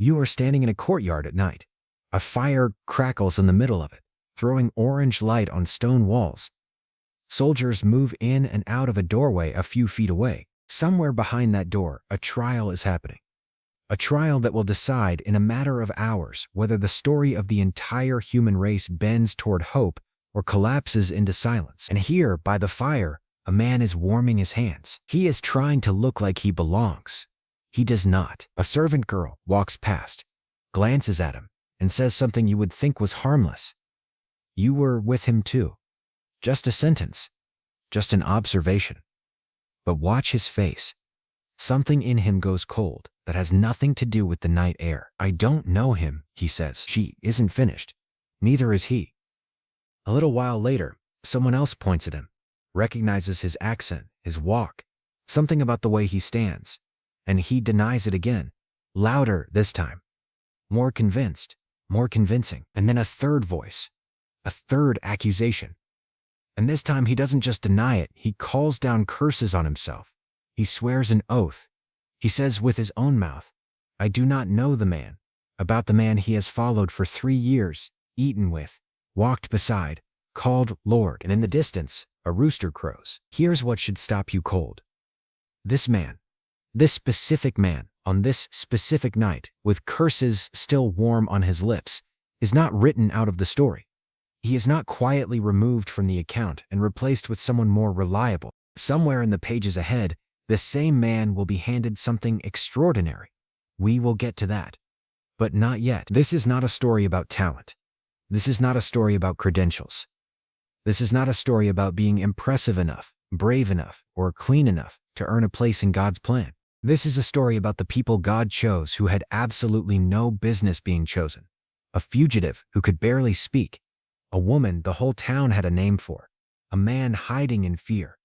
You are standing in a courtyard at night. A fire crackles in the middle of it, throwing orange light on stone walls. Soldiers move in and out of a doorway a few feet away. Somewhere behind that door, a trial is happening. A trial that will decide in a matter of hours whether the story of the entire human race bends toward hope or collapses into silence. And here, by the fire, a man is warming his hands. He is trying to look like he belongs. He does not. A servant girl walks past, glances at him, and says something you would think was harmless. You were with him too. Just a sentence. Just an observation. But watch his face. Something in him goes cold that has nothing to do with the night air. I don't know him, he says. She isn't finished. Neither is he. A little while later, someone else points at him, recognizes his accent, his walk, something about the way he stands, and he denies it again, louder this time, more convinced, more convincing. And then a third voice, a third accusation. And this time he doesn't just deny it, he calls down curses on himself. He swears an oath. He says with his own mouth, I do not know the man, about the man he has followed for 3 years, eaten with, walked beside, called Lord. And in the distance, a rooster crows. Here's what should stop you cold. This man, this specific man, on this specific night, with curses still warm on his lips, is not written out of the story. He is not quietly removed from the account and replaced with someone more reliable. Somewhere in the pages ahead, the same man will be handed something extraordinary. We will get to that. But not yet. This is not a story about talent. This is not a story about credentials. This is not a story about being impressive enough, brave enough, or clean enough to earn a place in God's plan. This is a story about the people God chose who had absolutely no business being chosen. A fugitive who could barely speak. A woman the whole town had a name for. A man hiding in fear.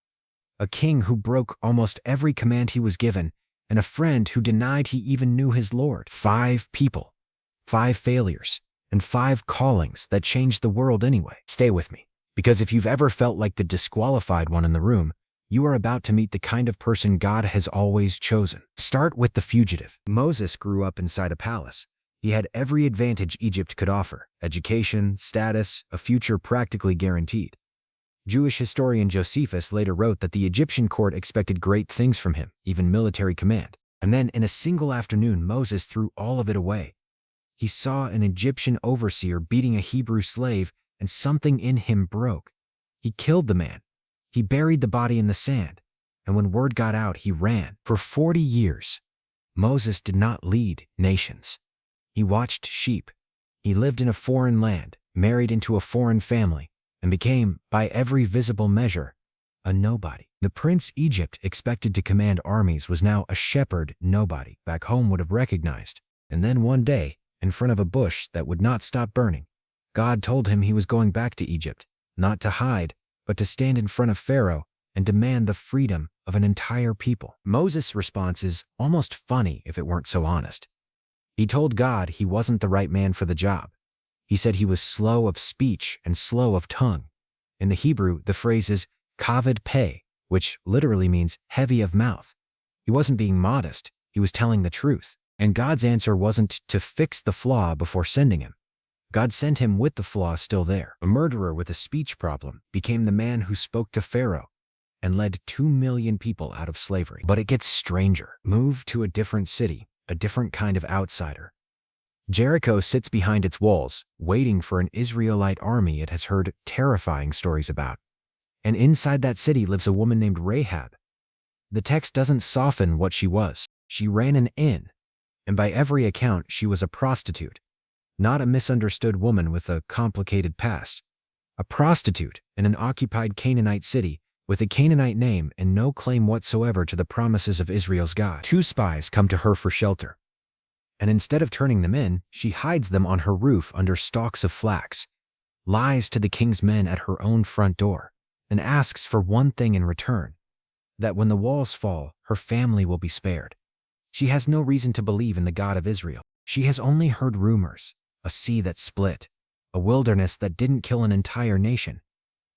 A king who broke almost every command he was given, and a friend who denied he even knew his Lord. 5 people, 5 failures, and 5 callings that changed the world anyway. Stay with me, because if you've ever felt like the disqualified one in the room, you are about to meet the kind of person God has always chosen. Start with the fugitive. Moses grew up inside a palace. He had every advantage Egypt could offer: education, status, a future practically guaranteed. Jewish historian Josephus later wrote that the Egyptian court expected great things from him, even military command. And then in a single afternoon, Moses threw all of it away. He saw an Egyptian overseer beating a Hebrew slave, and something in him broke. He killed the man. He buried the body in the sand. And when word got out, he ran. For 40 years, Moses did not lead nations. He watched sheep. He lived in a foreign land, married into a foreign family, and became, by every visible measure, a nobody. The prince Egypt expected to command armies was now a shepherd nobody back home would have recognized. And then one day, in front of a bush that would not stop burning, God told him he was going back to Egypt, not to hide, but to stand in front of Pharaoh and demand the freedom of an entire people. Moses' response is almost funny if it weren't so honest. He told God he wasn't the right man for the job. He said he was slow of speech and slow of tongue. In the Hebrew, the phrase is kavod peh, which literally means heavy of mouth. He wasn't being modest, he was telling the truth. And God's answer wasn't to fix the flaw before sending him. God sent him with the flaw still there. A murderer with a speech problem became the man who spoke to Pharaoh and led 2 million people out of slavery. But it gets stranger. Move to a different city, a different kind of outsider. Jericho sits behind its walls, waiting for an Israelite army it has heard terrifying stories about. And inside that city lives a woman named Rahab. The text doesn't soften what she was. She ran an inn, and by every account she was a prostitute. Not a misunderstood woman with a complicated past. A prostitute in an occupied Canaanite city with a Canaanite name and no claim whatsoever to the promises of Israel's God. 2 spies come to her for shelter. And instead of turning them in, she hides them on her roof under stalks of flax, lies to the king's men at her own front door, and asks for one thing in return: that when the walls fall, her family will be spared. She has no reason to believe in the God of Israel. She has only heard rumors, a sea that split, a wilderness that didn't kill an entire nation.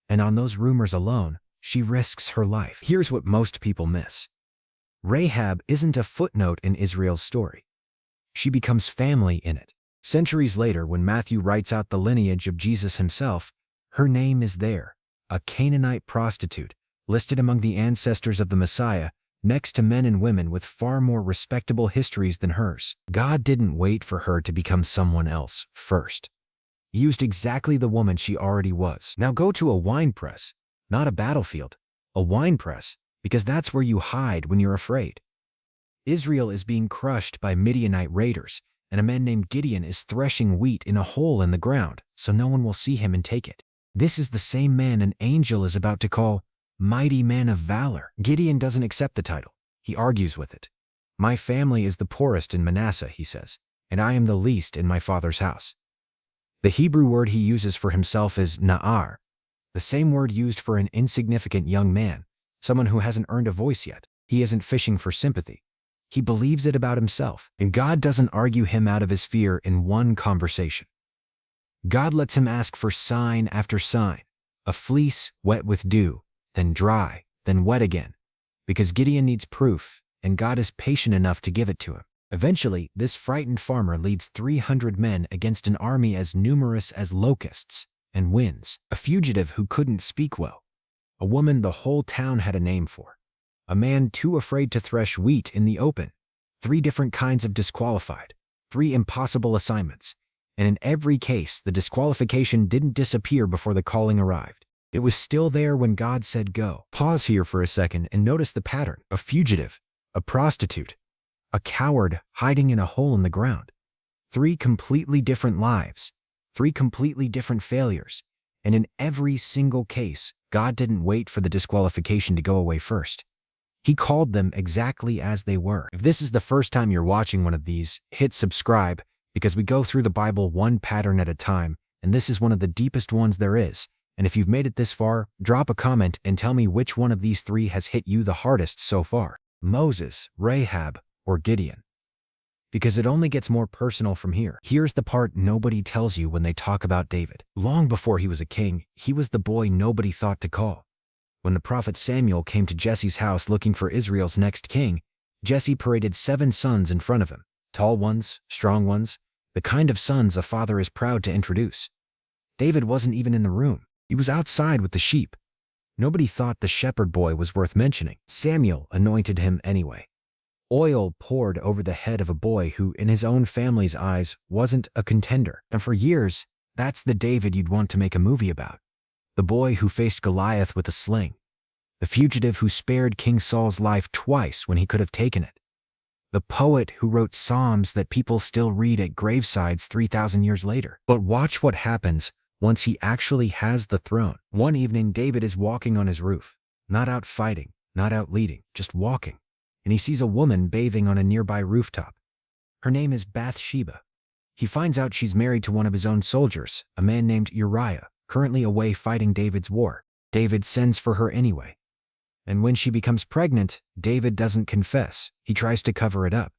And on those rumors alone, she risks her life. Here's what most people miss. Rahab isn't a footnote in Israel's story. She becomes family in it. Centuries later, when Matthew writes out the lineage of Jesus himself, her name is there, a Canaanite prostitute, listed among the ancestors of the Messiah, next to men and women with far more respectable histories than hers. God didn't wait for her to become someone else first. He used exactly the woman she already was. Now go to a winepress, not a battlefield, a winepress, because that's where you hide when you're afraid. Israel is being crushed by Midianite raiders, and a man named Gideon is threshing wheat in a hole in the ground, so no one will see him and take it. This is the same man an angel is about to call mighty man of valor. Gideon doesn't accept the title. He argues with it. My family is the poorest in Manasseh, he says, and I am the least in my father's house. The Hebrew word he uses for himself is na'ar, the same word used for an insignificant young man, someone who hasn't earned a voice yet. He isn't fishing for sympathy. He believes it about himself, and God doesn't argue him out of his fear in one conversation. God lets him ask for sign after sign, a fleece wet with dew, then dry, then wet again, because Gideon needs proof, and God is patient enough to give it to him. Eventually, this frightened farmer leads 300 men against an army as numerous as locusts, and wins. A fugitive who couldn't speak well, a woman the whole town had a name for, a man too afraid to thresh wheat in the open, 3 different kinds of disqualified, 3 impossible assignments, and in every case, the disqualification didn't disappear before the calling arrived. It was still there when God said go. Pause here for a second and notice the pattern. A fugitive, a prostitute, a coward hiding in a hole in the ground. 3 completely different lives, 3 completely different failures, and in every single case, God didn't wait for the disqualification to go away first. He called them exactly as they were. If this is the first time you're watching one of these, hit subscribe, because we go through the Bible one pattern at a time, and this is one of the deepest ones there is. And if you've made it this far, drop a comment and tell me which one of these 3 has hit you the hardest so far. Moses, Rahab, or Gideon. Because it only gets more personal from here. Here's the part nobody tells you when they talk about David. Long before he was a king, he was the boy nobody thought to call. When the prophet Samuel came to Jesse's house looking for Israel's next king, Jesse paraded 7 sons in front of him. Tall ones, strong ones, the kind of sons a father is proud to introduce. David wasn't even in the room. He was outside with the sheep. Nobody thought the shepherd boy was worth mentioning. Samuel anointed him anyway. Oil poured over the head of a boy who, in his own family's eyes, wasn't a contender. And for years, that's the David you'd want to make a movie about. The boy who faced Goliath with a sling. The fugitive who spared King Saul's life twice when he could have taken it. The poet who wrote psalms that people still read at gravesides 3,000 years later. But watch what happens once he actually has the throne. One evening, David is walking on his roof, not out fighting, not out leading, just walking. And he sees a woman bathing on a nearby rooftop. Her name is Bathsheba. He finds out she's married to one of his own soldiers, a man named Uriah, currently away fighting David's war. David sends for her anyway. And when she becomes pregnant, David doesn't confess. He tries to cover it up.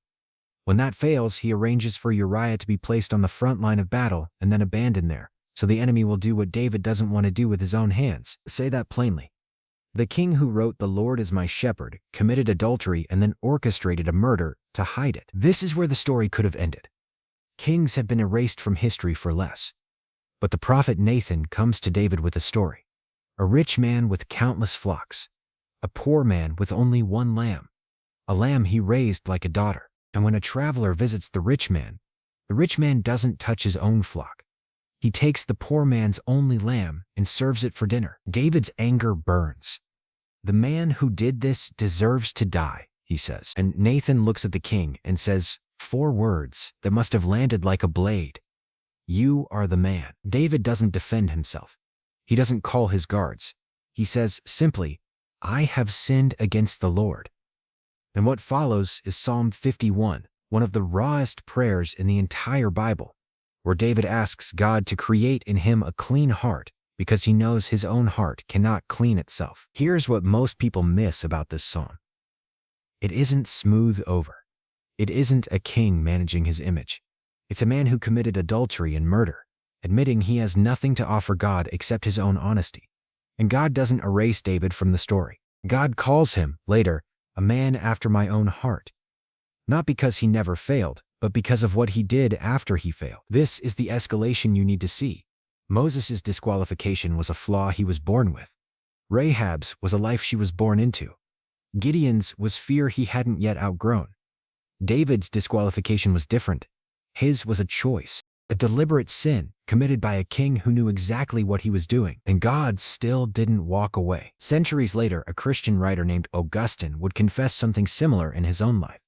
When that fails, he arranges for Uriah to be placed on the front line of battle and then abandoned there, so the enemy will do what David doesn't want to do with his own hands. Say that plainly. The king who wrote "The Lord is my shepherd" committed adultery and then orchestrated a murder to hide it. This is where the story could have ended. Kings have been erased from history for less. But the prophet Nathan comes to David with a story. A rich man with countless flocks. A poor man with only 1 lamb. A lamb he raised like a daughter. And when a traveler visits the rich man doesn't touch his own flock. He takes the poor man's only lamb and serves it for dinner. David's anger burns. The man who did this deserves to die, he says. And Nathan looks at the king and says 4 words that must have landed like a blade. You are the man. David doesn't defend himself. He doesn't call his guards. He says simply, I have sinned against the Lord. And what follows is Psalm 51, one of the rawest prayers in the entire Bible, where David asks God to create in him a clean heart because he knows his own heart cannot clean itself. Here's what most people miss about this psalm. It isn't smooth over. It isn't a king managing his image. It's a man who committed adultery and murder, admitting he has nothing to offer God except his own honesty. And God doesn't erase David from the story. God calls him, later, a man after my own heart. Not because he never failed, but because of what he did after he failed. This is the escalation you need to see. Moses' disqualification was a flaw he was born with. Rahab's was a life she was born into. Gideon's was fear he hadn't yet outgrown. David's disqualification was different. His was a choice, a deliberate sin committed by a king who knew exactly what he was doing, and God still didn't walk away. Centuries later, a Christian writer named Augustine would confess something similar in his own life.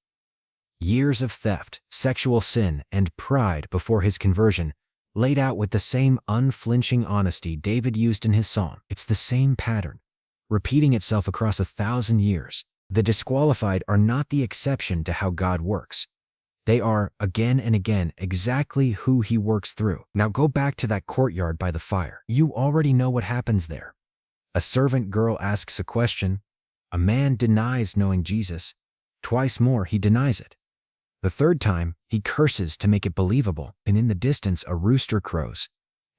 Years of theft, sexual sin, and pride before his conversion, laid out with the same unflinching honesty David used in his psalm. It's the same pattern, repeating itself across 1,000 years. The disqualified are not the exception to how God works. They are, again and again, exactly who he works through. Now go back to that courtyard by the fire. You already know what happens there. A servant girl asks a question. A man denies knowing Jesus. Twice more, he denies it. The third time, he curses to make it believable, and in the distance a rooster crows,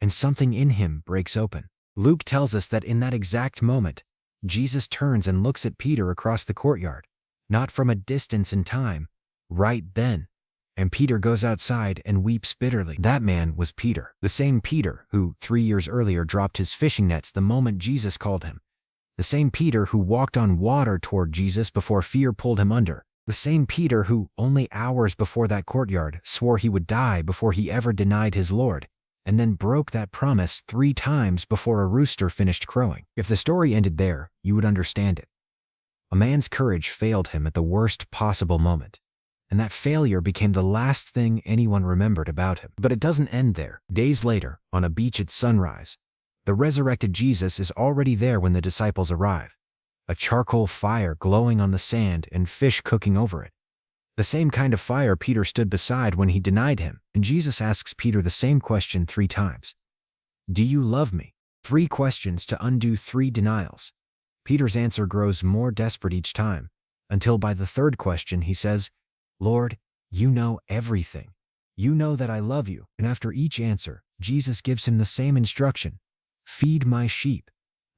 and something in him breaks open. Luke tells us that in that exact moment, Jesus turns and looks at Peter across the courtyard, not from a distance in time, right then. And Peter goes outside and weeps bitterly. That man was Peter, the same Peter who 3 years earlier dropped his fishing nets the moment Jesus called him. The same Peter who walked on water toward Jesus before fear pulled him under. The same Peter who, only hours before that courtyard, swore he would die before he ever denied his Lord, and then broke that promise 3 times before a rooster finished crowing. If the story ended there, you would understand it. A man's courage failed him at the worst possible moment, and that failure became the last thing anyone remembered about him. But it doesn't end there. Days later, on a beach at sunrise, the resurrected Jesus is already there when the disciples arrive. A charcoal fire glowing on the sand and fish cooking over it. The same kind of fire Peter stood beside when he denied him, and Jesus asks Peter the same question 3 times. Do you love me? 3 questions to undo 3 denials. Peter's answer grows more desperate each time, until by the 3rd question he says, Lord, you know everything. You know that I love you. And after each answer, Jesus gives him the same instruction. Feed my sheep.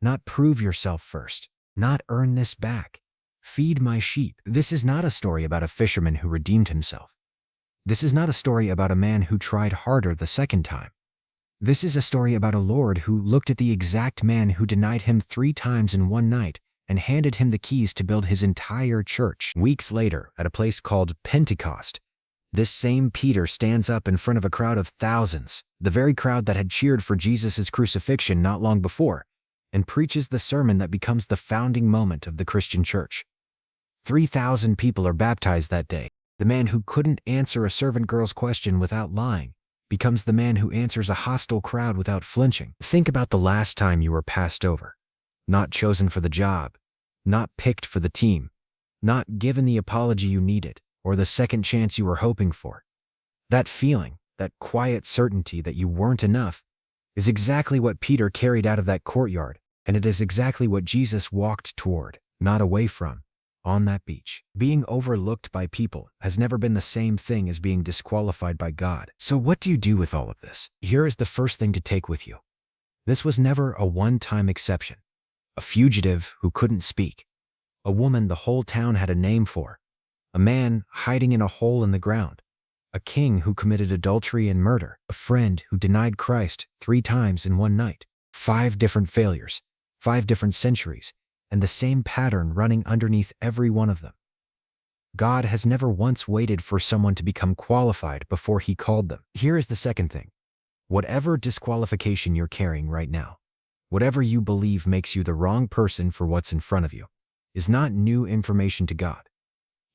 Not prove yourself first. Not earn this back. Feed my sheep. This is not a story about a fisherman who redeemed himself. This is not a story about a man who tried harder the 2nd time. This is a story about a Lord who looked at the exact man who denied him 3 times in one night and handed him the keys to build his entire church. Weeks later, at a place called Pentecost, this same Peter stands up in front of a crowd of thousands, the very crowd that had cheered for Jesus' crucifixion not long before, and preaches the sermon that becomes the founding moment of the Christian church. 3,000 people are baptized that day. The man who couldn't answer a servant girl's question without lying becomes the man who answers a hostile crowd without flinching. Think about the last time you were passed over. Not chosen for the job, not picked for the team, not given the apology you needed or the second chance you were hoping for. That feeling, that quiet certainty that you weren't enough, is exactly what Peter carried out of that courtyard, and it is exactly what Jesus walked toward, not away from, on that beach. Being overlooked by people has never been the same thing as being disqualified by God. So what do you do with all of this? Here is the first thing to take with you. This was never a one-time exception. A fugitive who couldn't speak. A woman the whole town had a name for. A man hiding in a hole in the ground. A king who committed adultery and murder. A friend who denied Christ 3 times in one night. 5 different failures. 5 different centuries. And the same pattern running underneath every one of them. God has never once waited for someone to become qualified before he called them. Here is the second thing. Whatever disqualification you're carrying right now, whatever you believe makes you the wrong person for what's in front of you, is not new information to God.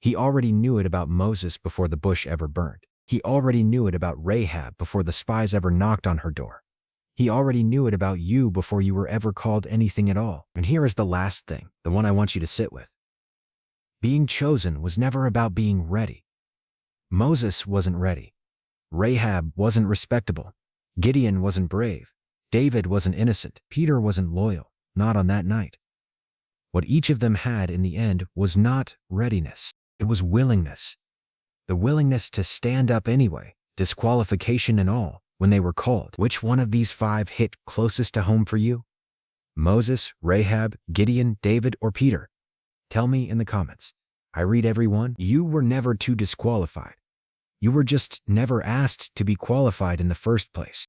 He already knew it about Moses before the bush ever burned. He already knew it about Rahab before the spies ever knocked on her door. He already knew it about you before you were ever called anything at all. And here is the last thing, the one I want you to sit with. Being chosen was never about being ready. Moses wasn't ready. Rahab wasn't respectable. Gideon wasn't brave. David wasn't innocent. Peter wasn't loyal, not on that night. What each of them had in the end was not readiness. It was willingness. The willingness to stand up anyway, disqualification and all, when they were called. Which one of these 5 hit closest to home for you? Moses, Rahab, Gideon, David, or Peter? Tell me in the comments. I read every one. You were never too disqualified. You were just never asked to be qualified in the first place.